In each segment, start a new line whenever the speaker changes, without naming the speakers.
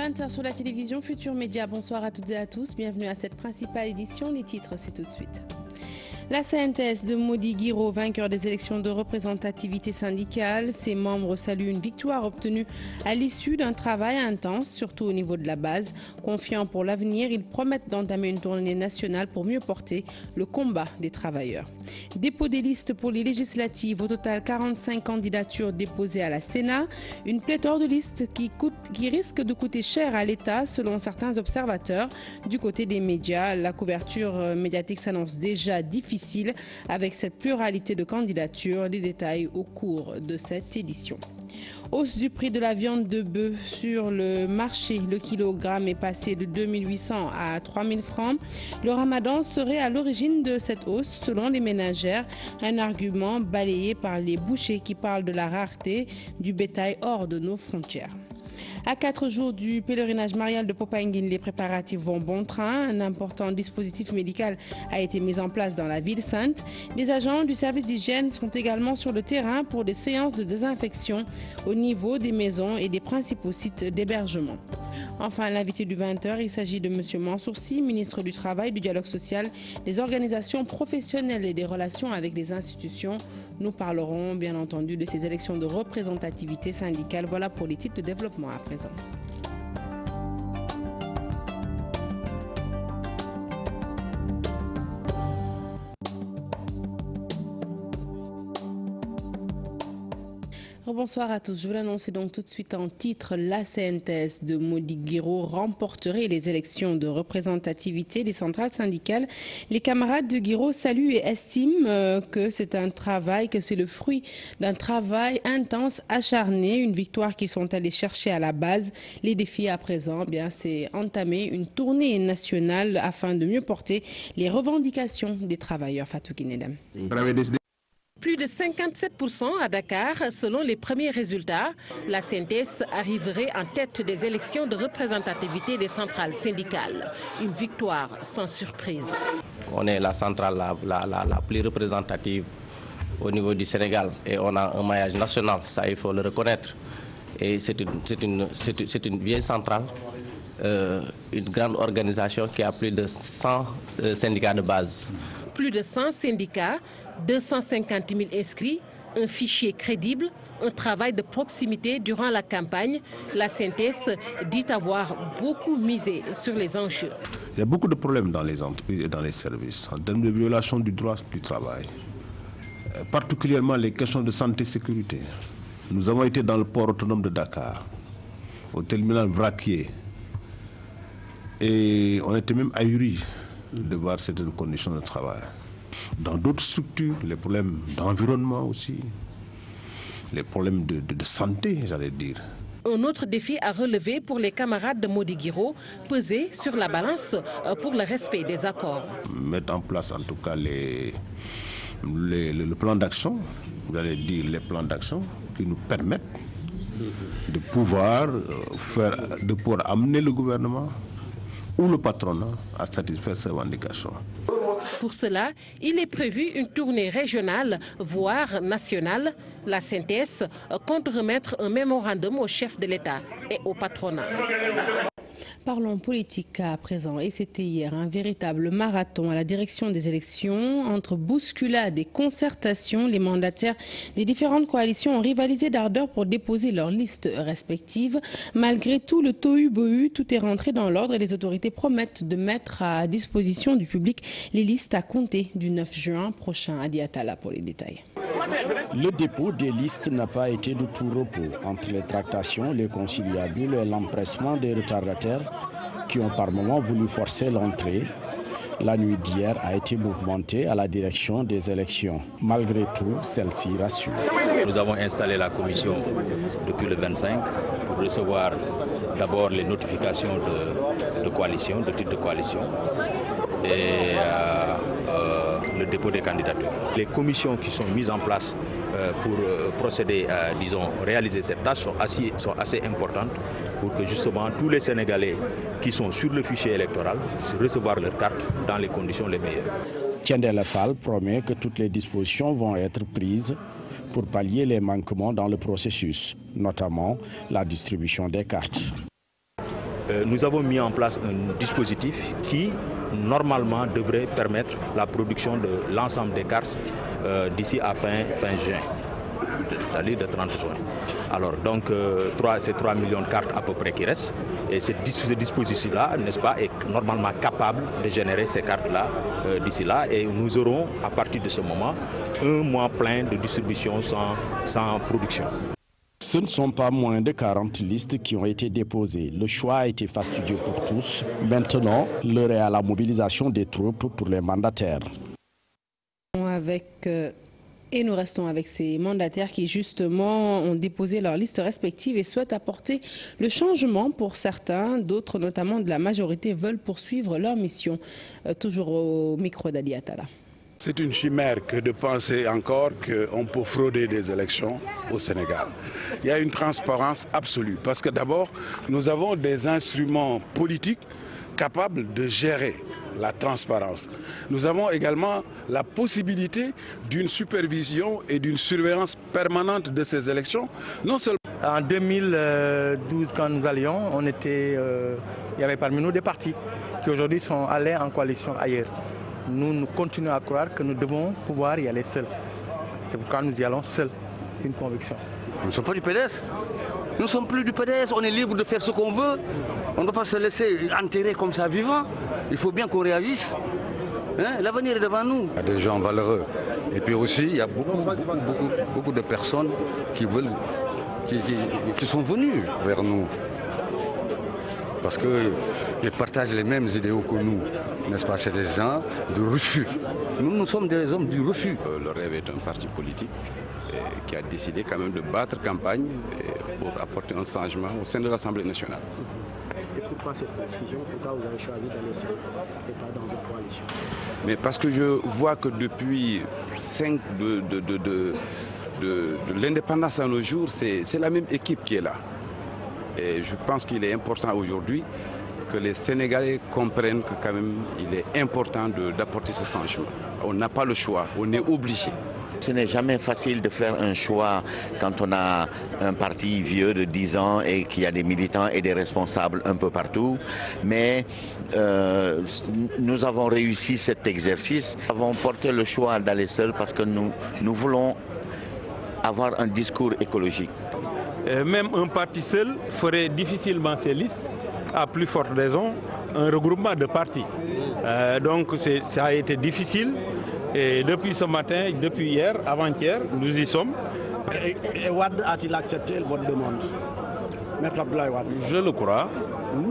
20h sur la télévision Futur Média. Bonsoir à toutes et à tous. Bienvenue à cette principale édition. Les titres, c'est tout de suite. La CNTS de Mody Guiro, vainqueur des élections de représentativité syndicale, ses membres saluent une victoire obtenue à l'issue d'un travail intense, surtout au niveau de la base. Confiants pour l'avenir, ils promettent d'entamer une tournée nationale pour mieux porter le combat des travailleurs. Dépôt des listes pour les législatives, au total 45 candidatures déposées à la Sénat, une pléthore de listes qui risque de coûter cher à l'État selon certains observateurs. Du côté des médias, la couverture médiatique s'annonce déjà difficile avec cette pluralité de candidatures. Les détails au cours de cette édition. Hausse du prix de la viande de bœuf sur le marché. Le kilogramme est passé de 2800 à 3000 francs. Le ramadan serait à l'origine de cette hausse selon les ménagères. Un argument balayé par les bouchers qui parlent de la rareté du bétail hors de nos frontières. À 4 jours du pèlerinage marial de Popenguine, les préparatifs vont bon train. Un important dispositif médical a été mis en place dans la ville sainte. Les agents du service d'hygiène sont également sur le terrain pour des séances de désinfection au niveau des maisons et des principaux sites d'hébergement. Enfin, l'invité du 20h, il s'agit de M. Mansour Sy, ministre du Travail, du Dialogue social, des organisations professionnelles et des relations avec les institutions. Nous parlerons bien entendu de ces élections de représentativité syndicale. Voilà pour les titres de développement à présent. Bonsoir à tous. Je vous l'annonce donc tout de suite en titre. La CNTS de Mody Guiro remporterait les élections de représentativité des centrales syndicales. Les camarades de Guiro saluent et estiment que c'est un travail, que c'est le fruit d'un travail intense, acharné, une victoire qu'ils sont allés chercher à la base. Les défis à présent, c'est entamer une tournée nationale afin de mieux porter les revendications des travailleurs. Fatou Kinedem.
Plus de 57% à Dakar, selon les premiers résultats. La CNTS arriverait en tête des élections de représentativité des centrales syndicales. Une victoire sans surprise.
On est la centrale la plus représentative au niveau du Sénégal et on a un maillage national, ça il faut le reconnaître. Et c'est une vieille centrale, une grande organisation qui a plus de 100 syndicats de base.
Plus de 100 syndicats, 250 000 inscrits, un fichier crédible, un travail de proximité durant la campagne. La CNTS dit avoir beaucoup misé sur les enjeux.
Il y a beaucoup de problèmes dans les entreprises et dans les services, en termes de violation du droit du travail, particulièrement les questions de santé et sécurité. Nous avons été dans le port autonome de Dakar, au terminal vraquier, et on était même ahuris de voir certaines conditions de travail. Dans d'autres structures, les problèmes d'environnement aussi, les problèmes de santé, j'allais dire.
Un autre défi à relever pour les camarades de Mody Guiro, peser sur la balance pour le respect des accords.
Mettre en place en tout cas le plan d'action, j'allais dire les plans d'action qui nous permettent de pouvoir amener le gouvernement ou le patronat à satisfaire ses revendications.
Pour cela, il est prévu une tournée régionale, voire nationale. La CNTS compte remettre un mémorandum au chef de l'État et au patronat.
Parlons politique à présent, et c'était hier un véritable marathon à la direction des élections. Entre bousculades et concertations, les mandataires des différentes coalitions ont rivalisé d'ardeur pour déposer leurs listes respectives. Malgré tout le tohu-bohu, tout est rentré dans l'ordre et les autorités promettent de mettre à disposition du public les listes à compter du 9 juin prochain. Adi Atala pour les détails.
Le dépôt des listes n'a pas été de tout repos. Entre les tractations, les conciliabules et l'empressement des retardataires qui ont par moments voulu forcer l'entrée, la nuit d'hier a été mouvementée à la direction des élections. Malgré tout, celle-ci rassure.
Nous avons installé la commission depuis le 25 pour recevoir d'abord les notifications de coalition, de titre de coalition, et le dépôt des candidatures. Les commissions qui sont mises en place pour procéder à, réaliser cette tâche sont assez importantes pour que justement tous les Sénégalais qui sont sur le fichier électoral puissent recevoir leur carte dans les conditions les meilleures.
Tiendela Fall promet que toutes les dispositions vont être prises pour pallier les manquements dans le processus, notamment la distribution des cartes.
nous avons mis en place un dispositif qui, normalement, devrait permettre la production de l'ensemble des cartes d'ici à fin juin, c'est-à-dire de 30 juin. Alors, donc, c'est 3 millions de cartes à peu près qui restent. Et ce dispositif-là, n'est-ce pas, est normalement capable de générer ces cartes-là d'ici là. Et nous aurons, à partir de ce moment, un mois plein de distribution sans production.
Ce ne sont pas moins de 40 listes qui ont été déposées. Le choix a été fastidieux pour tous. Maintenant, l'heure est à la mobilisation des troupes pour les mandataires.
Et nous restons avec ces mandataires qui justement ont déposé leurs listes respectives et souhaitent apporter le changement pour certains. D'autres, notamment de la majorité, veulent poursuivre leur mission. Toujours au micro d'Ali Attala.
C'est une chimère que de penser encore qu'on peut frauder des élections au Sénégal. Il y a une transparence absolue parce que d'abord, nous avons des instruments politiques capables de gérer la transparence. Nous avons également la possibilité d'une supervision et d'une surveillance permanente de ces élections. Non seulement
en 2012, quand nous allions, il y avait parmi nous des partis qui aujourd'hui sont allés en coalition ailleurs. Nous continuons à croire que nous devons pouvoir y aller seuls. C'est pourquoi nous y allons seuls. Une conviction.
Nous ne sommes pas du PDS. Nous ne sommes plus du PDS. On est libre de faire ce qu'on veut. On ne doit pas se laisser enterrer comme ça vivant. Il faut bien qu'on réagisse. Hein? L'avenir est devant nous.
Il y a des gens valeureux. Et puis aussi, il y a beaucoup de personnes qui sont venues vers nous. Parce qu'ils partagent les mêmes idéaux que nous, n'est-ce pas? C'est des gens de refus. Nous sommes des hommes du refus.
Le Rêve est un parti politique qui a décidé quand même de battre campagne pour apporter un changement au sein de l'Assemblée nationale.
Et pourquoi cette décision? Pourquoi vous avez choisi d'aller seul et pas dans une coalition?
Mais parce que je vois que depuis de l'indépendance à nos jours, c'est la même équipe qui est là. Et je pense qu'il est important aujourd'hui que les Sénégalais comprennent que quand même il est important d'apporter ce changement. On n'a pas le choix, on est obligé.
Ce n'est jamais facile de faire un choix quand on a un parti vieux de 10 ans et qu'il y a des militants et des responsables un peu partout. Mais nous avons réussi cet exercice. Nous avons porté le choix d'aller seul parce que nous voulons avoir un discours écologique.
Même un parti seul ferait difficilement ses listes, à plus forte raison, un regroupement de partis. Donc ça a été difficile et depuis ce matin, depuis hier, avant-hier, nous y sommes.
Et Wade a-t-il accepté votre demande? Maître Abdoulaye Wade.
Je le crois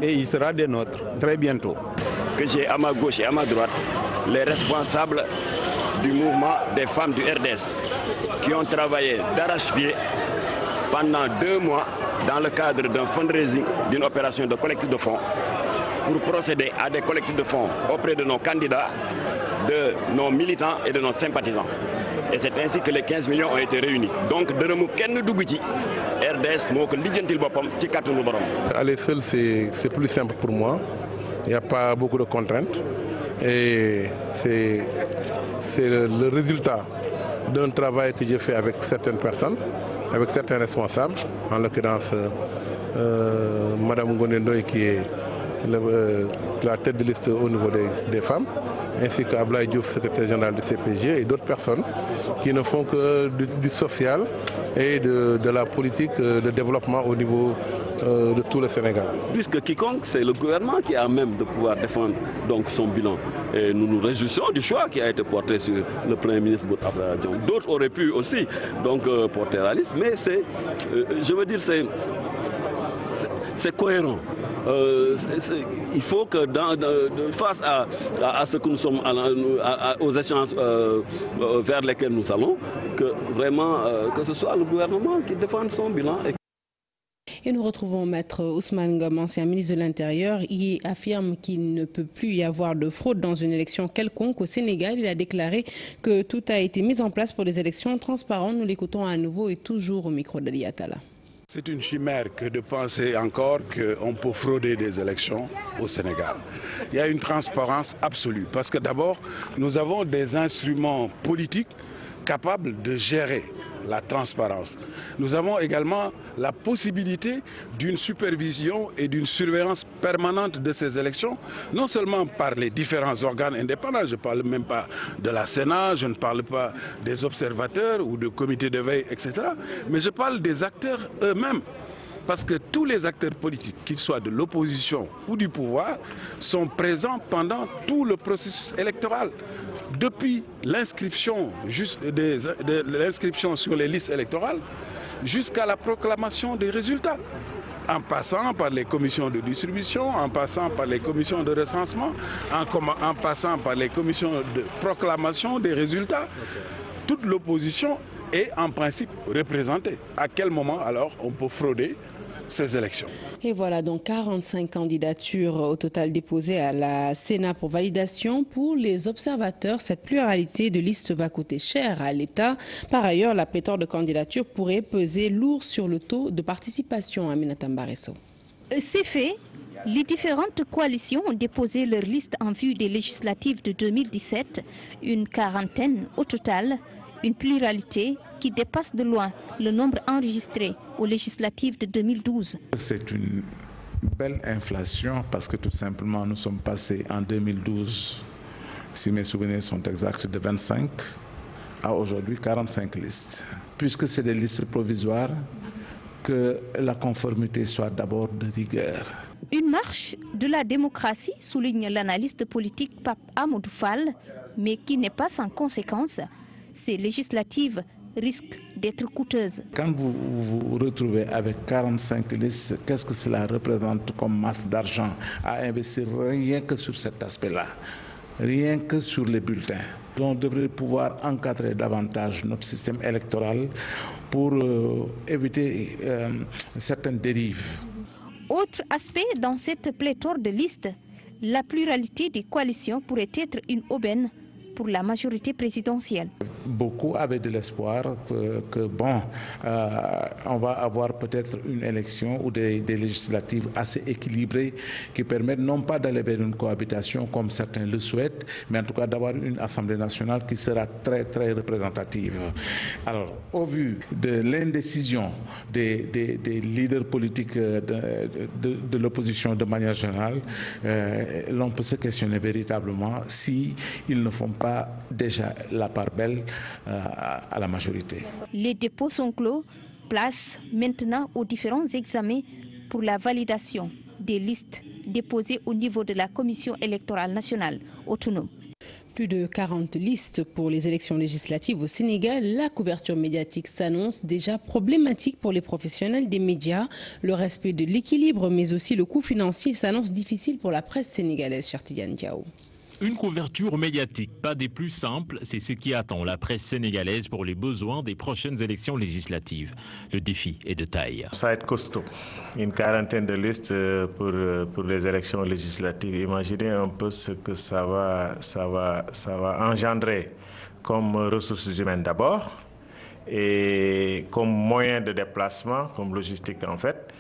et il sera des nôtres très bientôt.
Que j'ai à ma gauche et à ma droite les responsables du mouvement des femmes du RDS qui ont travaillé d'arrache-pied pendant 2 mois dans le cadre d'un fundraising, d'une opération de collecte de fonds pour procéder à des collectes de fonds auprès de nos candidats, de nos militants et de nos sympathisants. Et c'est ainsi que les 15 millions ont été réunis. Donc, dërëmu kenn dugg ci RDS moo ko lijjantil boppam ci kàttanu borom.
Aller seul, c'est plus simple pour moi. Il n'y a pas beaucoup de contraintes. Et c'est le résultat d'un travail que j'ai fait avec certaines personnes, avec certains responsables, en l'occurrence Madame Ngoné Ndoye qui est la tête de liste au niveau des femmes, ainsi qu'Ablaye Diouf, secrétaire général du CPG, et d'autres personnes qui ne font que du social et de la politique de développement au niveau de tout le Sénégal.
Puisque quiconque, c'est le gouvernement qui a même de pouvoir défendre donc son bilan. Et nous nous réjouissons du choix qui a été porté sur le Premier ministre Bout Abdallah Dionne. D'autres auraient pu aussi donc porter la liste, mais je veux dire, c'est cohérent. Il faut que face à ce que nous sommes, aux échanges vers lesquels nous allons, que vraiment que ce soit le gouvernement qui défende son bilan.
Et nous retrouvons Maître Ousmane Ngom, ancien ministre de l'Intérieur. Il affirme qu'il ne peut plus y avoir de fraude dans une élection quelconque au Sénégal. Il a déclaré que tout a été mis en place pour des élections transparentes. Nous l'écoutons à nouveau et toujours au micro d'Ali Attala.
C'est une chimère que de penser encore qu'on peut frauder des élections au Sénégal. Il y a une transparence absolue parce que d'abord, nous avons des instruments politiques capables de gérer la transparence. Nous avons également la possibilité d'une supervision et d'une surveillance permanente de ces élections, non seulement par les différents organes indépendants, je ne parle même pas de la Sénat, je ne parle pas des observateurs ou de comités de veille, etc., mais je parle des acteurs eux-mêmes. Parce que tous les acteurs politiques, qu'ils soient de l'opposition ou du pouvoir, sont présents pendant tout le processus électoral. Depuis l'inscription sur les listes électorales jusqu'à la proclamation des résultats, en passant par les commissions de distribution, en passant par les commissions de recensement, en passant par les commissions de proclamation des résultats. Toute l'opposition est en principe représentée. À quel moment alors on peut frauder ces élections?
Et voilà donc 45 candidatures au total déposées à la Sénat pour validation. Pour les observateurs, cette pluralité de listes va coûter cher à l'État. Par ailleurs, la pléthore de candidatures pourrait peser lourd sur le taux de participation. Aminata Mbaresso.
C'est fait. Les différentes coalitions ont déposé leurs listes en vue des législatives de 2017, une quarantaine au total, une pluralité qui dépasse de loin le nombre enregistré aux législatives de 2012.
C'est une belle inflation parce que tout simplement nous sommes passés en 2012, si mes souvenirs sont exacts, de 25 à aujourd'hui 45 listes. Puisque c'est des listes provisoires, que la conformité soit d'abord de rigueur.
Une marche de la démocratie, souligne l'analyste politique Pape Amadou Fall, mais qui n'est pas sans conséquence. Ces législatives risquent d'être coûteuses.
Quand vous vous retrouvez avec 45 listes, qu'est-ce que cela représente comme masse d'argent à investir rien que sur cet aspect-là, rien que sur les bulletins? On devrait pouvoir encadrer davantage notre système électoral pour éviter certaines dérives.
Autre aspect dans cette pléthore de listes, la pluralité des coalitions pourrait être une aubaine pour la majorité présidentielle.
Beaucoup avaient de l'espoir que on va avoir peut-être une élection ou des législatives assez équilibrées qui permettent non pas d'aller vers une cohabitation comme certains le souhaitent, mais en tout cas d'avoir une Assemblée nationale qui sera très très représentative. Alors, au vu de l'indécision des leaders politiques de l'opposition de manière générale, l'on peut se questionner véritablement si ils ne font pas déjà la part belle à la majorité.
Les dépôts sont clos, place maintenant aux différents examens pour la validation des listes déposées au niveau de la Commission électorale nationale autonome.
Plus de 40 listes pour les élections législatives au Sénégal. La couverture médiatique s'annonce déjà problématique pour les professionnels des médias. Le respect de l'équilibre, mais aussi le coût financier s'annonce difficile pour la presse sénégalaise. Chartidiane Diao.
Une couverture médiatique, pas des plus simples, c'est ce qui attend la presse sénégalaise pour les besoins des prochaines élections législatives. Le défi est de taille.
Ça va être costaud. Une quarantaine de listes pour les élections législatives. Imaginez un peu ce que ça va engendrer comme ressources humaines d'abord et comme moyen de déplacement, comme logistique en fait.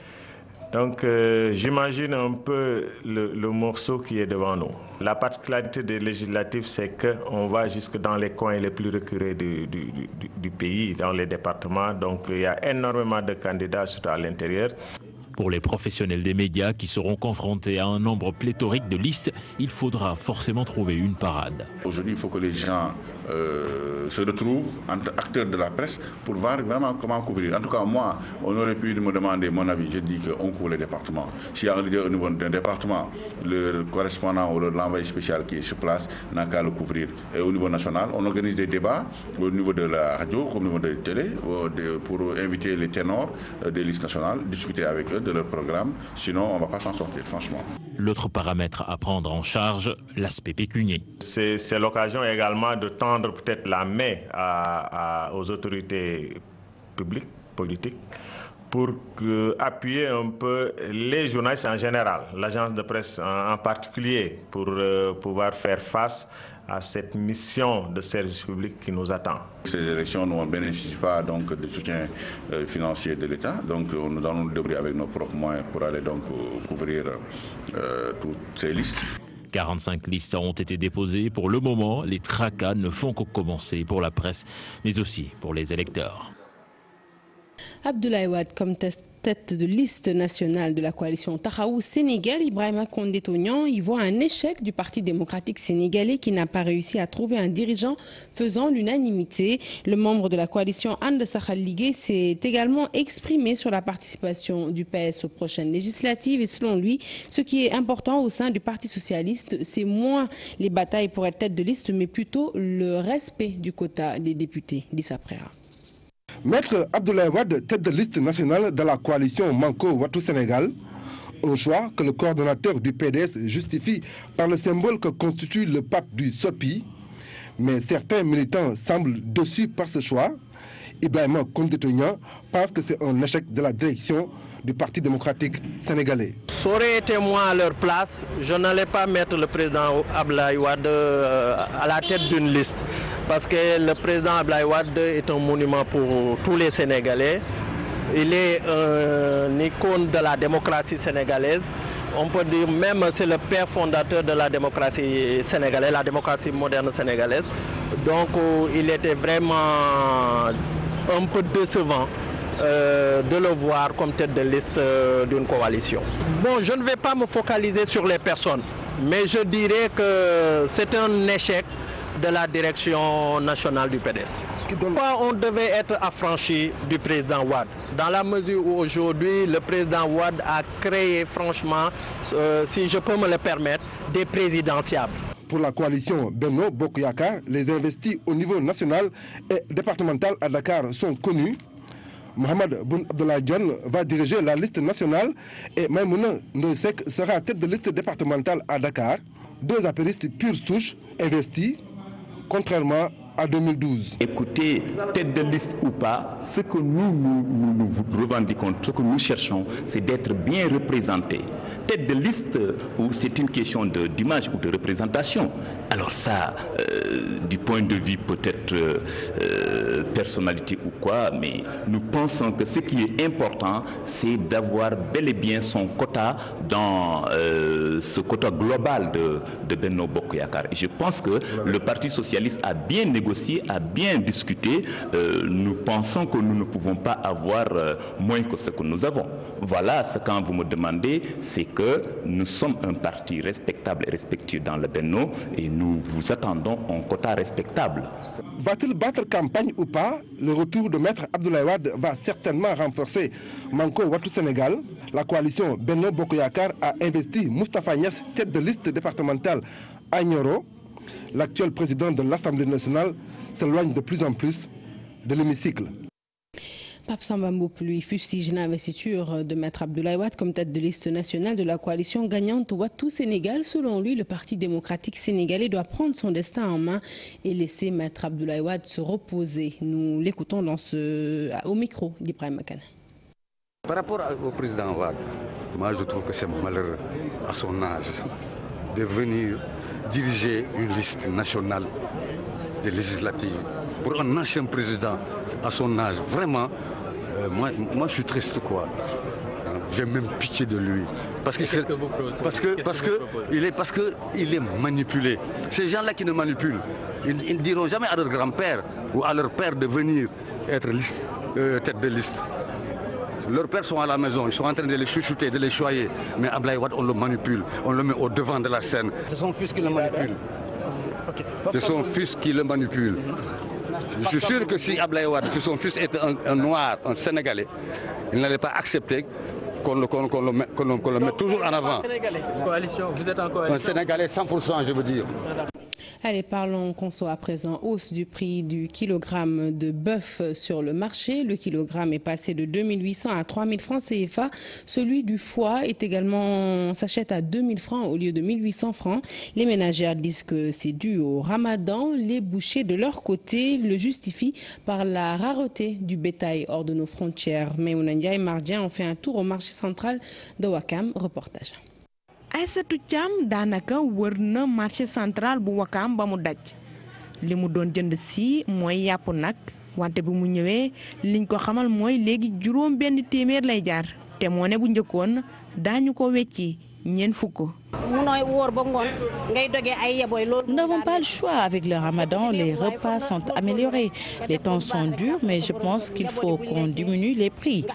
Donc j'imagine un peu le morceau qui est devant nous. La particularité des législatives, c'est qu'on va jusque dans les coins les plus reculés du pays, dans les départements. Donc il y a énormément de candidats, surtout à l'intérieur.
Pour les professionnels des médias qui seront confrontés à un nombre pléthorique de listes, il faudra forcément trouver une parade.
Aujourd'hui, il faut que les gens se retrouvent entre acteurs de la presse pour voir vraiment comment couvrir. En tout cas, moi, on aurait pu me demander mon avis. Je dis qu'on couvre les départements. S'il y a un leader au niveau d'un département, le correspondant ou l'envoyé spécial qui est sur place n'a qu'à le couvrir. Et au niveau national, on organise des débats au niveau de la radio, au niveau de la télé, pour inviter les ténors des listes nationales, discuter avec eux de leur programme. Sinon, on ne va pas s'en sortir, franchement.
L'autre paramètre à prendre en charge, l'aspect pécunier.
C'est l'occasion également de tendre peut-être la main aux autorités publiques, politiques, pour appuyer un peu les journalistes en général, l'agence de presse en particulier, pour pouvoir faire face à cette mission de service public qui nous attend.
Ces élections ne bénéficient pas donc de soutien financier de l'État, donc nous allons nous débrouiller avec nos propres moyens pour aller donc couvrir toutes ces listes.
45 listes ont été déposées. Pour le moment, les tracas ne font que commencer pour la presse, mais aussi pour les électeurs.
Abdoulaye Wade comme tête de liste nationale de la coalition Taxawu Sénégal, Ibrahima Condé Tognan y voit un échec du Parti démocratique sénégalais qui n'a pas réussi à trouver un dirigeant faisant l'unanimité. Le membre de la coalition And Saxal Liguèye s'est également exprimé sur la participation du PS aux prochaines législatives et selon lui, ce qui est important au sein du Parti socialiste, c'est moins les batailles pour être tête de liste, mais plutôt le respect du quota des députés. Dissa Préra.
Maître Abdoulaye Wade, tête de liste nationale de la coalition Manko Wattu Sénégal, un choix que le coordonnateur du PDS justifie par le symbole que constitue le pape du SOPI. Mais certains militants semblent déçus par ce choix. Ibrahima Condé Tognan pense que c'est un échec de la direction du Parti démocratique sénégalais.
Ça aurait été moi à leur place, je n'allais pas mettre le président Abdoulaye Wade à la tête d'une liste. Parce que le président Abdoulaye Wade est un monument pour tous les Sénégalais. Il est un icône de la démocratie sénégalaise. On peut dire même c'est le père fondateur de la démocratie sénégalaise, la démocratie moderne sénégalaise. Donc il était vraiment un peu décevant de le voir comme tête de liste d'une coalition. Bon, je ne vais pas me focaliser sur les personnes, mais je dirais que c'est un échec de la direction nationale du PDS. Pourquoi on devait être affranchi du président Wade? Dans la mesure où aujourd'hui le président Wade a créé franchement, si je peux me le permettre, des présidentiables.
Pour la coalition Benno Bokk Yakaar, les investis au niveau national et départemental à Dakar sont connus. Mohamed Boun Abdallah Dionne va diriger la liste nationale et Maïmouna Ndoye Seck sera tête de liste départementale à Dakar. Deux apéristes pure souche investis, contrairement à 2012.
Écoutez, tête de liste ou pas, ce que nous revendiquons, ce que nous cherchons, c'est d'être bien représentés. Tête de liste, c'est une question d'image ou de représentation. Alors ça, du point de vue peut-être personnalité ou quoi, mais nous pensons que ce qui est important, c'est d'avoir bel et bien son quota dans ce quota global de Benno Bokk Yakaar. Et je pense que le Parti socialiste a bien négocié, a bien discuté. Nous pensons que nous ne pouvons pas avoir moins que ce que nous avons. Voilà ce quand vous me demandez, c'est que nous sommes un parti respectable et respectueux dans le Benno et nous vous attendons un quota respectable.
Va-t-il battre campagne ou pas? Le retour de Maître Abdoulaye Wade va certainement renforcer Manko Wattu Sénégal. La coalition Benno Bokk Yakaar a investi Moustapha Niasse, tête de liste départementale à Nioro. L'actuel président de l'Assemblée nationale s'éloigne de plus en plus de l'hémicycle.
Pape Samba Mboup, lui, fustige l'investiture de Maître Abdoulaye Wade comme tête de liste nationale de la coalition gagnante Wattu Sénégal. Selon lui, le Parti démocratique sénégalais doit prendre son destin en main et laisser Maître Abdoulaye Wade se reposer. Nous l'écoutons au micro d'Ibrahima Kane.
Par rapport au président Wade, moi je trouve que c'est malheureux à son âge de venir diriger une liste nationale des législatives. Pour un ancien président à son âge, vraiment, moi je suis triste quoi. J'ai même pitié de lui. Parce qu'il est manipulé. Ces gens-là qui nous manipulent, ils ne diront jamais à leur grand-père ou à leur père de venir être tête de liste. Leurs pères sont à la maison, ils sont en train de les chuchoter, de les choyer. Mais Abdoulaye Wade, on le manipule, on le met au devant de la scène. C'est son fils qui le manipule. C'est son fils qui le manipule. Je suis sûr que si Abdoulaye Wade, si son fils était un noir, un Sénégalais, il n'allait pas accepter qu'on le mette toujours en avant.
Coalition, vous êtes en coalition.
Un Sénégalais 100%, je veux dire.
Allez, parlons conso à présent. Hausse du prix du kilogramme de bœuf sur le marché. Le kilogramme est passé de 2800 à 3000 francs CFA. Celui du foie s'achète à 2000 francs au lieu de 1800 francs. Les ménagères disent que c'est dû au ramadan. Les bouchers, de leur côté, le justifient par la rareté du bétail hors de nos frontières. Maïmouna Ndiaye Mardien ont fait un tour au marché central de Ouakam. Reportage.
Aïssatou Thiam daanaka wër na marché central bu Ouakam ba mu daj li mu doon jënd si mooy yàpp nag wante bu mu ñëwee liñ ko xamal mooy léegi juróom benn téeméer lay jaar te moo ne bu njëkkoon daañu ko wecci ñeent fukk.
Nous n'avons pas le choix. Avec le ramadan, les repas sont améliorés. Les temps sont durs, mais je pense qu'il faut qu'on diminue les prix.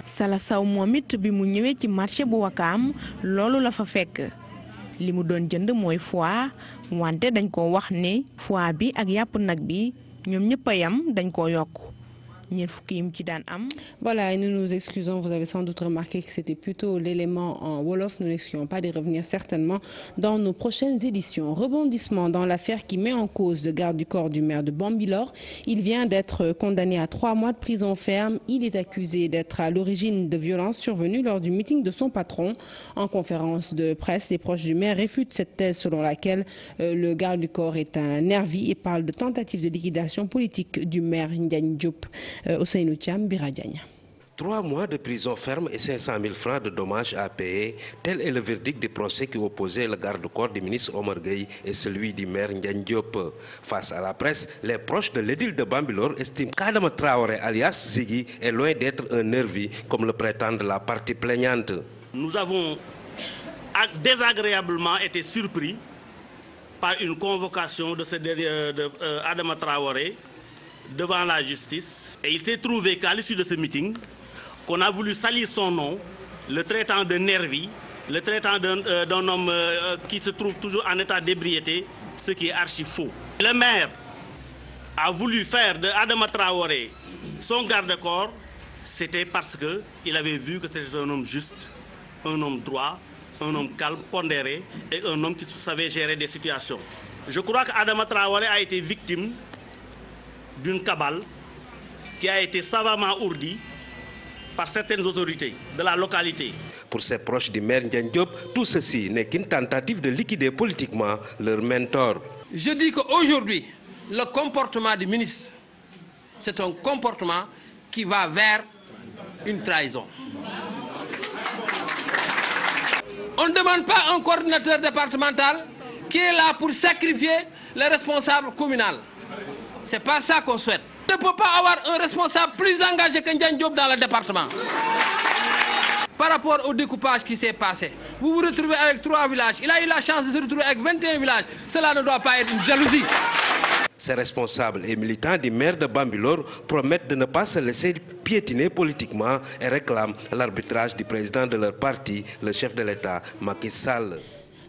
Sala Sow moom it bi mu ñëwee ci marché bu Wakaam loolu la fa fekk li mu doon jënd mooy foie wante dañ ko wax ne foie bi ak yàpp nag bi ñoom ñëpp a yam dañ ko yokk.
Voilà, et nous nous excusons, vous avez sans doute remarqué que c'était plutôt l'élément en Wolof. Nous n'excluons pas d'y revenir certainement dans nos prochaines éditions. Rebondissement dans l'affaire qui met en cause le garde du corps du maire de Bambilor. Il vient d'être condamné à 3 mois de prison ferme. Il est accusé d'être à l'origine de violences survenues lors du meeting de son patron. En conférence de presse, les proches du maire réfutent cette thèse selon laquelle le garde du corps est un nervi et parle de tentative de liquidation politique du maire Ndiagne Diop. Ousseynou Thiam, Biradiagne.
3 mois de prison ferme et 500 000 francs de dommages à payer, tel est le verdict du procès qui opposait le garde-corps du ministre Omar Gueye et celui du maire Ndiagne Diop. Face à la presse, les proches de l'édile de Bambilor estiment qu'Adama Traoré alias Ziggy est loin d'être un nervi comme le prétendent la partie plaignante.
Nous avons désagréablement été surpris par une convocation de Adama Traoré devant la justice. Et il s'est trouvé qu'à l'issue de ce meeting, qu'on a voulu salir son nom, le traitant de nervi, le traitant d'un homme qui se trouve toujours en état d'ébriété, ce qui est archi faux. Le maire a voulu faire de Adama Traoré son garde-corps, c'était parce qu'il avait vu que c'était un homme juste, un homme droit, un homme calme, pondéré et un homme qui savait gérer des situations. Je crois qu'Adama Traoré a été victime d'une cabale qui a été savamment ourdie par certaines autorités de la localité.
Pour ses proches du maire Ndiagne Diop, tout ceci n'est qu'une tentative de liquider politiquement leur mentor.
Je dis qu'aujourd'hui, le comportement du ministre, c'est un comportement qui va vers une trahison. On ne demande pas un coordinateur départemental qui est là pour sacrifier les responsables communaux. C'est pas ça qu'on souhaite. On ne peut pas avoir un responsable plus engagé que Ndiagne Diop dans le département. Par rapport au découpage qui s'est passé, vous vous retrouvez avec 3 villages. Il a eu la chance de se retrouver avec 21 villages. Cela ne doit pas être une jalousie.
Ces responsables et militants du maire de Bambilor promettent de ne pas se laisser piétiner politiquement et réclament l'arbitrage du président de leur parti, le chef de l'État, Macky Sall.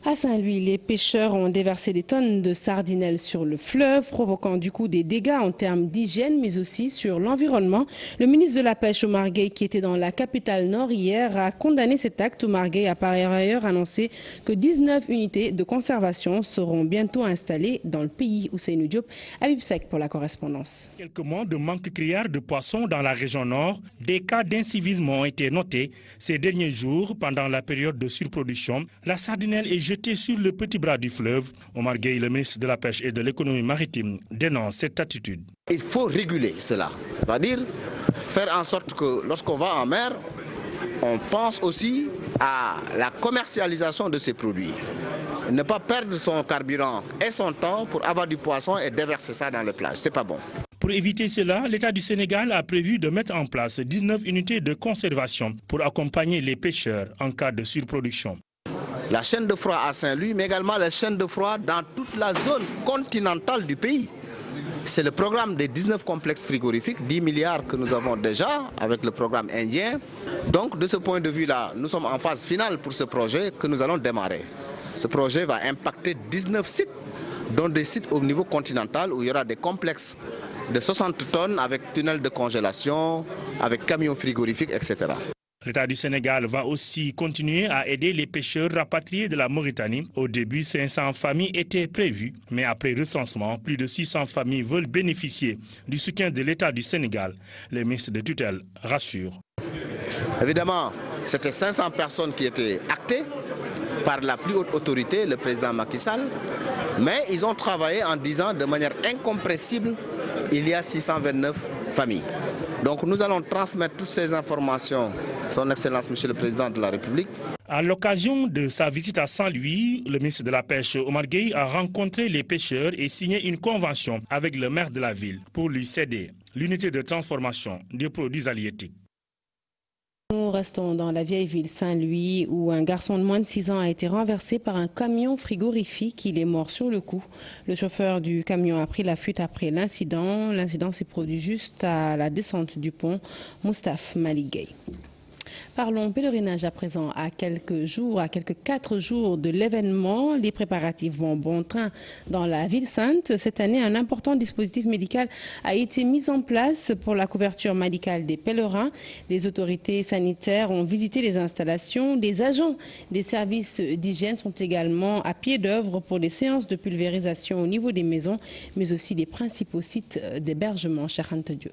À Saint-Louis, les pêcheurs ont déversé des tonnes de sardinelles sur le fleuve, provoquant du coup des dégâts en termes d'hygiène, mais aussi sur l'environnement. Le ministre de la Pêche, Omar Gueye, qui était dans la capitale nord hier, a condamné cet acte. Omar Gueye a par ailleurs annoncé que 19 unités de conservation seront bientôt installées dans le pays. Ousseynou Diop, Habib Sek pour la correspondance.
Quelques mois de manque criard de poissons dans la région nord, des cas d'incivisme ont été notés ces derniers jours pendant la période de surproduction. La sardinelle est jetée sur le petit bras du fleuve. Omar Gueye, le ministre de la Pêche et de l'économie maritime, dénonce cette attitude.
Il faut réguler cela, c'est-à-dire faire en sorte que lorsqu'on va en mer, on pense aussi à la commercialisation de ces produits. Ne pas perdre son carburant et son temps pour avoir du poisson et déverser ça dans les plages. C'est pas bon.
Pour éviter cela, l'État du Sénégal a prévu de mettre en place 19 unités de conservation pour accompagner les pêcheurs en cas de surproduction.
La chaîne de froid à Saint-Louis, mais également la chaîne de froid dans toute la zone continentale du pays. C'est le programme des 19 complexes frigorifiques, 10 milliards que nous avons déjà avec le programme indien. Donc de ce point de vue-là, nous sommes en phase finale pour ce projet que nous allons démarrer. Ce projet va impacter 19 sites, dont des sites au niveau continental où il y aura des complexes de 60 tonnes avec tunnels de congélation, avec camions frigorifiques, etc.
L'État du Sénégal va aussi continuer à aider les pêcheurs rapatriés de la Mauritanie. Au début, 500 familles étaient prévues, mais après recensement, plus de 600 familles veulent bénéficier du soutien de l'État du Sénégal. Le ministre de tutelle rassure.
Évidemment, c'était 500 personnes qui étaient actées par la plus haute autorité, le président Macky Sall, mais ils ont travaillé en disant de manière incompressible, il y a 629 familles. Donc nous allons transmettre toutes ces informations à son Excellence, Monsieur le Président de la République.
À l'occasion de sa visite à Saint-Louis, le ministre de la Pêche, Omar Gueye, a rencontré les pêcheurs et signé une convention avec le maire de la ville pour lui céder l'unité de transformation des produits halieutiques.
Nous restons dans la vieille ville Saint-Louis où un garçon de moins de 6 ans a été renversé par un camion frigorifique. Il est mort sur le coup. Le chauffeur du camion a pris la fuite après l'incident. L'incident s'est produit juste à la descente du pont Moustapha Maligay. Parlons pèlerinage à présent. À quelques 4 jours de l'événement, les préparatifs vont bon train dans la ville sainte. Cette année, un important dispositif médical a été mis en place pour la couverture médicale des pèlerins. Les autorités sanitaires ont visité les installations. Les agents des services d'hygiène sont également à pied d'œuvre pour les séances de pulvérisation au niveau des maisons, mais aussi les principaux sites d'hébergement. Charente Dieu.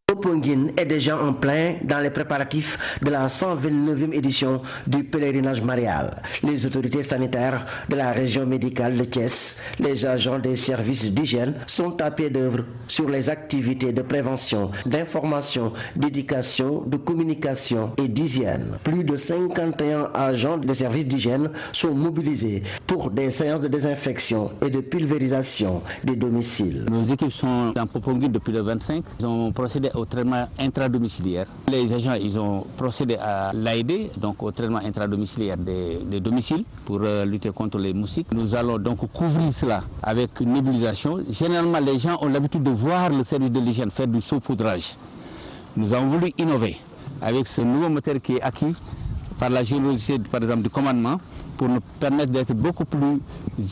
Popenguine est déjà en plein dans les préparatifs de la 129e édition du pèlerinage marial. Les autorités sanitaires de la région médicale de Thiès, les agents des services d'hygiène sont à pied d'œuvre sur les activités de prévention, d'information, d'éducation, de communication et d'hygiène. Plus de 51 agents des services d'hygiène sont mobilisés pour des séances de désinfection et de pulvérisation des domiciles.
Nos équipes sont en Popenguine depuis le 25. Ils ont procédé au traitement intradomiciliaire. Les agents ils ont procédé à l'AID, donc au traitement intradomiciliaire des domiciles pour lutter contre les moustiques. Nous allons donc couvrir cela avec une nébulisation. Généralement, les gens ont l'habitude de voir le service de l'hygiène faire du saupoudrage. Nous avons voulu innover avec ce nouveau moteur qui est acquis par la générosité, par exemple, du commandement, pour nous permettre d'être beaucoup plus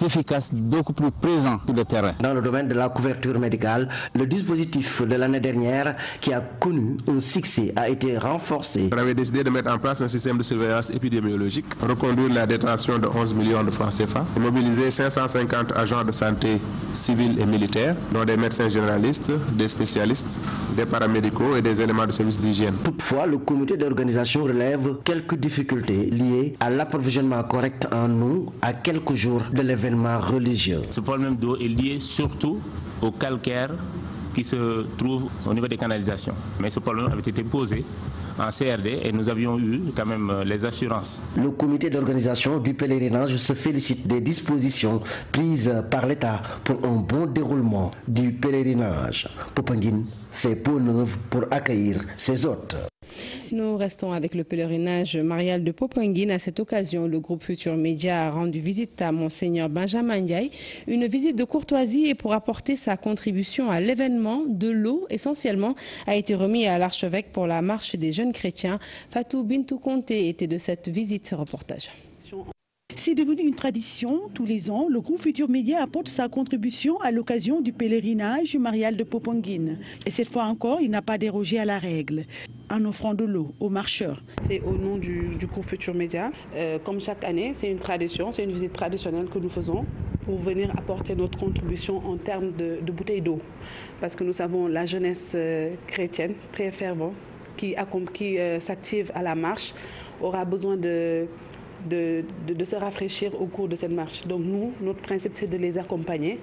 efficaces, beaucoup plus présents sur le terrain.
Dans le domaine de la couverture médicale, le dispositif de l'année dernière qui a connu un succès a été renforcé.
On avait décidé de mettre en place un système de surveillance épidémiologique, reconduire la détention de 11 millions de francs CFA, mobiliser 550 agents de santé civils et militaires, dont des médecins généralistes, des spécialistes, des paramédicaux et des éléments de service d'hygiène.
Toutefois, le comité d'organisation relève quelques difficultés liées à l'approvisionnement correct en eau à quelques jours de l'événement religieux.
Ce problème d'eau est lié surtout au calcaire qui se trouve au niveau des canalisations. Mais ce problème avait été posé en CRD et nous avions eu quand même les assurances.
Le comité d'organisation du pèlerinage se félicite des dispositions prises par l'État pour un bon déroulement du pèlerinage. Popenguine fait peau neuve pour accueillir ses hôtes.
Nous restons avec le pèlerinage marial de Popenguine. À cette occasion, le groupe Futur Média a rendu visite à Monseigneur Benjamin Ndiaye. Une visite de courtoisie et pour apporter sa contribution à l'événement. De l'eau, essentiellement, a été remis à l'archevêque pour la marche des jeunes chrétiens. Fatou Bintou Conté était de cette visite. Reportage.
C'est devenu une tradition. Tous les ans, le groupe Futur Média apporte sa contribution à l'occasion du pèlerinage marial de Popenguine. Et cette fois encore, il n'a pas dérogé à la règle en offrant de l'eau aux marcheurs.
C'est au nom du groupe Futur Média. Comme chaque année, c'est une tradition, c'est une visite traditionnelle que nous faisons pour venir apporter notre contribution en termes de bouteilles d'eau. Parce que nous savons la jeunesse chrétienne, très fervente, qui s'active à la marche, aura besoin de se rafraîchir au cours de cette marche. Donc nous, notre principe, c'est de les accompagner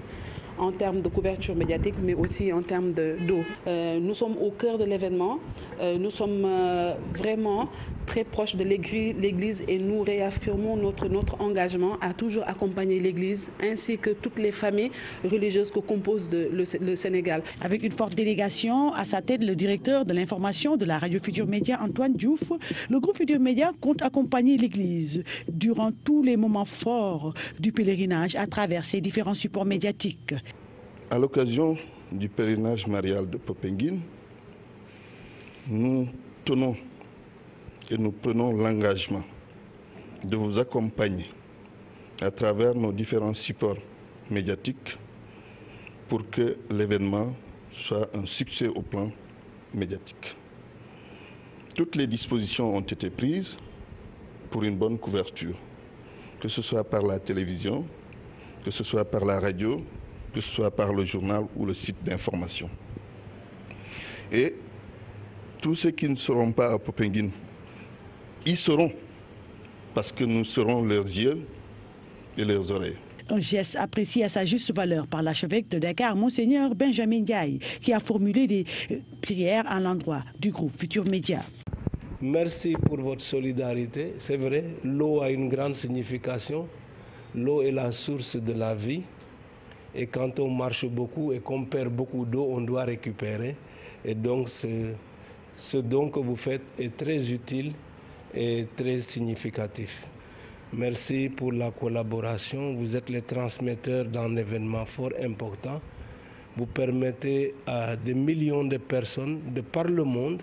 en termes de couverture médiatique, mais aussi en termes d'eau. Nous sommes au cœur de l'événement. Nous sommes vraiment très proches de l'Église et nous réaffirmons notre engagement à toujours accompagner l'Église ainsi que toutes les familles religieuses que compose le Sénégal.
Avec une forte délégation, à sa tête le directeur de l'information de la radio Futur Média, Antoine Diouf, le groupe Futur Média compte accompagner l'Église durant tous les moments forts du pèlerinage à travers ses différents supports médiatiques.
À l'occasion du pèlerinage marial de Popenguine, nous tenons et nous prenons l'engagement de vous accompagner à travers nos différents supports médiatiques pour que l'événement soit un succès au plan médiatique. Toutes les dispositions ont été prises pour une bonne couverture, que ce soit par la télévision, que ce soit par la radio, que ce soit par le journal ou le site d'information. Et tous ceux qui ne seront pas à Popenguine y seront, parce que nous serons leurs yeux et leurs oreilles.
Un geste apprécié à sa juste valeur par l'archevêque de Dakar, Monseigneur Benjamin Ndiaye, qui a formulé des prières à l'endroit du groupe Futur Média.
Merci pour votre solidarité. C'est vrai, l'eau a une grande signification. L'eau est la source de la vie. Et quand on marche beaucoup et qu'on perd beaucoup d'eau, on doit récupérer. Et donc, Ce don que vous faites est très utile et très significatif. Merci pour la collaboration. Vous êtes les transmetteurs d'un événement fort important. Vous permettez à des millions de personnes de par le monde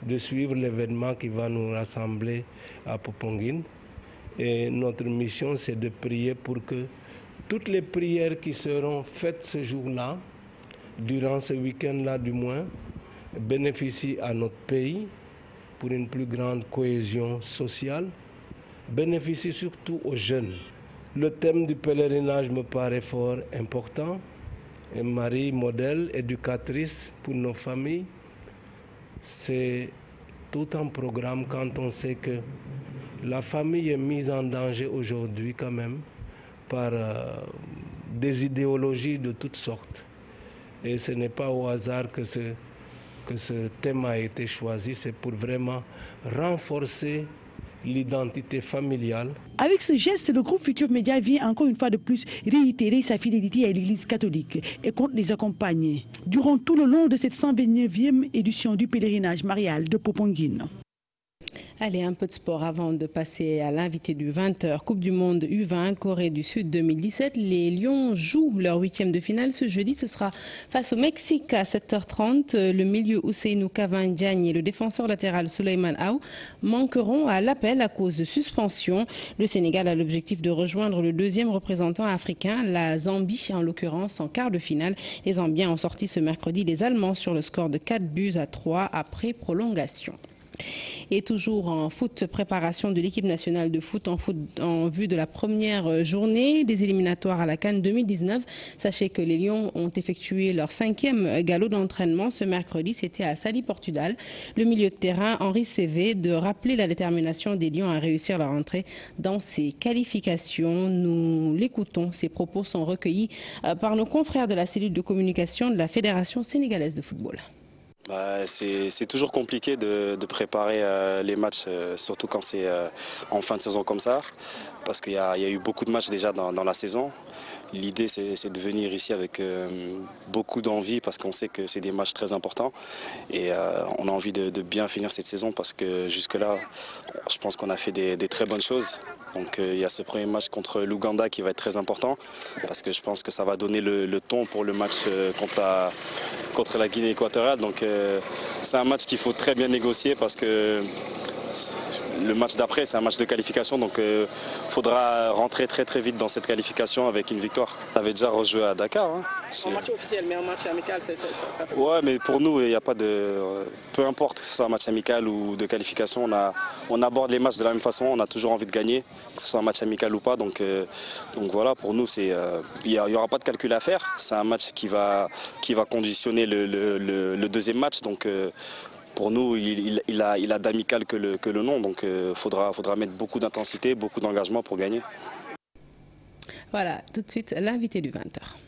de suivre l'événement qui va nous rassembler à Popenguine. Et notre mission, c'est de prier pour que toutes les prières qui seront faites ce jour-là, durant ce week-end-là du moins, bénéficient à notre pays pour une plus grande cohésion sociale, bénéficient surtout aux jeunes. Le thème du pèlerinage me paraît fort important. Et Marie, modèle, éducatrice pour nos familles, c'est tout un programme quand on sait que la famille est mise en danger aujourd'hui quand même par des idéologies de toutes sortes. Et ce n'est pas au hasard que ce thème a été choisi, c'est pour vraiment renforcer l'identité familiale.
Avec ce geste, le groupe Futur Média vient encore une fois de plus réitérer sa fidélité à l'Église catholique et compte les accompagner durant tout le long de cette 129e édition du pèlerinage marial de Popenguine.
Allez, un peu de sport avant de passer à l'invité du 20h. Coupe du monde U20, Corée du Sud 2017. Les Lions jouent leur 8e de finale ce jeudi. Ce sera face au Mexique à 7h30. Le milieu Ousseynou Cavani Diagne et le défenseur latéral Souleymane Aw manqueront à l'appel à cause de suspension. Le Sénégal a l'objectif de rejoindre le 2e représentant africain, la Zambie en l'occurrence, en quart de finale. Les Zambiens ont sorti ce mercredi les Allemands sur le score de 4-3 après prolongation. Et toujours en foot, préparation de l'équipe nationale de foot en vue de la première journée des éliminatoires à la CAN 2019. Sachez que les Lions ont effectué leur 5e galop d'entraînement ce mercredi. C'était à Saly, Portugal. Le milieu de terrain, Henri Cévé, de rappeler la détermination des Lions à réussir leur entrée dans ces qualifications. Nous l'écoutons. Ces propos sont recueillis par nos confrères de la cellule de communication de la Fédération sénégalaise de football.
C'est toujours compliqué de préparer les matchs, surtout quand c'est en fin de saison comme ça, parce qu'il y a eu beaucoup de matchs déjà dans la saison. L'idée, c'est de venir ici avec beaucoup d'envie, parce qu'on sait que c'est des matchs très importants. Et on a envie de bien finir cette saison, parce que jusque-là, je pense qu'on a fait des très bonnes choses. Donc il y a ce premier match contre l'Ouganda qui va être très important, parce que je pense que ça va donner le ton pour le match contre la Guinée équatoriale. Donc c'est un match qu'il faut très bien négocier, parce que le match d'après, c'est un match de qualification, donc il faudra rentrer très vite dans cette qualification avec une victoire. On avait déjà rejoué à Dakar. Hein.
Un match officiel, mais un match amical, ça fait...
Ouais, mais pour nous, il n'y a pas de... Peu importe que ce soit un match amical ou de qualification, on aborde les matchs de la même façon, on a toujours envie de gagner, que ce soit un match amical ou pas. Donc voilà, pour nous, il n'y aura pas de calcul à faire. C'est un match qui va conditionner le deuxième match. Donc, pour nous, il a d'amical que le nom, donc il faudra mettre beaucoup d'intensité, beaucoup d'engagement pour gagner.
Voilà, tout de suite, l'invité du 20h.